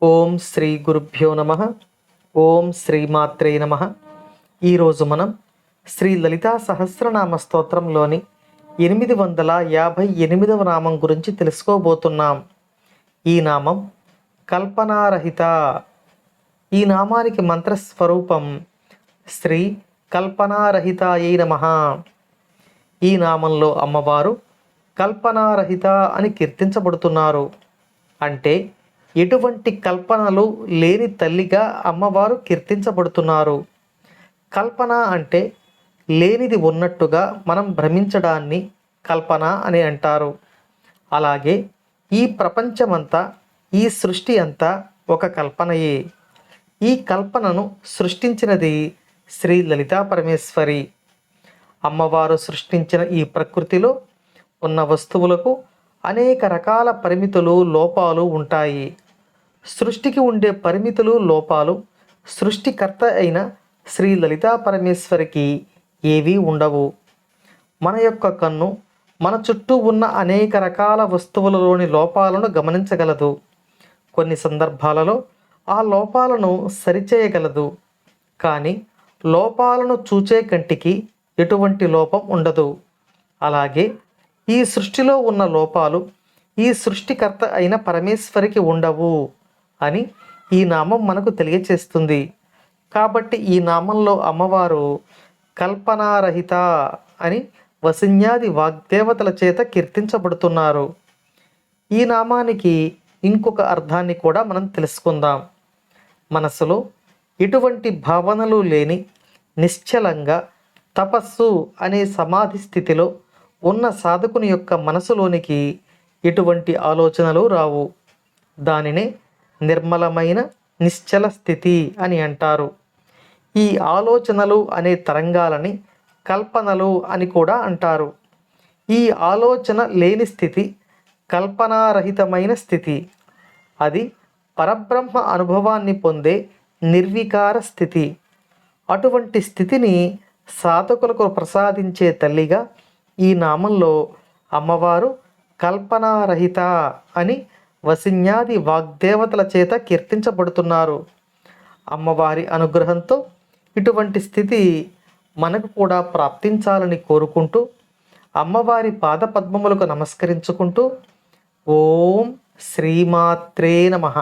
ఓం శ్రీ గురుభ్యో నమ. ఓం శ్రీమాత్రే నమ. ఈరోజు మనం శ్రీ లలితా సహస్రనామ స్తోత్రంలోని 858వ నామం గురించి తెలుసుకోబోతున్నాం. ఈ నామం కల్పనారహిత. ఈ నామానికి మంత్రస్వరూపం శ్రీ కల్పనారహితాయై నమః. ఈ నామంలో అమ్మవారు కల్పనారహిత అని కీర్తించబడుతున్నారు. అంటే ఎటువంటి కల్పనలు లేని తల్లిగా అమ్మవారు కీర్తించబడుతున్నారు. కల్పన అంటే లేనిది ఉన్నట్టుగా మనం భ్రమించడాన్ని కల్పన అని అంటారు. అలాగే ఈ ప్రపంచమంతా, ఈ సృష్టి అంతా ఒక కల్పనయే. ఈ కల్పనను సృష్టించినది శ్రీ లలితా పరమేశ్వరి. అమ్మవారు సృష్టించిన ఈ ప్రకృతిలో ఉన్న వస్తువులకు అనేక రకాల పరిమితులు, లోపాలు ఉంటాయి. సృష్టికి ఉండే పరిమితులు, లోపాలు సృష్టికర్త అయిన శ్రీ లలితా పరమేశ్వరికి ఏవీ ఉండవు. మన యొక్క కన్ను మన చుట్టూ ఉన్న అనేక రకాల వస్తువులలోని లోపాలను గమనించగలదు. కొన్ని సందర్భాలలో ఆ లోపాలను సరిచేయగలదు. కానీ లోపాలను చూచే కంటికి ఎటువంటి లోపం ఉండదు. అలాగే ఈ సృష్టిలో ఉన్న లోపాలు ఈ సృష్టికర్త అయిన పరమేశ్వరికి ఉండవు అని ఈ నామం మనకు తెలియచేస్తుంది. కాబట్టి ఈ నామంలో అమ్మవారు కల్పనారహిత అని వసిన్యాది వాగ్దేవతల చేత కీర్తించబడుతున్నారు. ఈ నామానికి ఇంకొక అర్థాన్ని కూడా మనం తెలుసుకుందాం. మనసులో ఎటువంటి భావనలు లేని నిశ్చలంగా తపస్సు అనే సమాధి స్థితిలో ఉన్న సాధకుని యొక్క మనసులోనికి ఎటువంటి ఆలోచనలు రావు. దానినే నిర్మలమైన నిశ్చల స్థితి అని అంటారు. ఈ ఆలోచనలు అనే తరంగాలని కల్పనలు అని కూడా అంటారు. ఈ ఆలోచన లేని స్థితి కల్పనారహితమైన స్థితి. అది పరబ్రహ్మ అనుభవాన్ని పొందే నిర్వికార స్థితి. అటువంటి స్థితిని సాధకులకు ప్రసాదించే తల్లిగా ఈ నామంలో అమ్మవారు కల్పనారహిత అని వసిన్యాది వాగ్దేవతల చేత కీర్తించబడుతున్నారు. అమ్మవారి అనుగ్రహంతో ఇటువంటి స్థితి మనకు కూడా ప్రాప్తించాలని కోరుకుంటూ అమ్మవారి పాదపద్మములకు నమస్కరించుకుంటూ ఓం శ్రీమాత్రే నమః.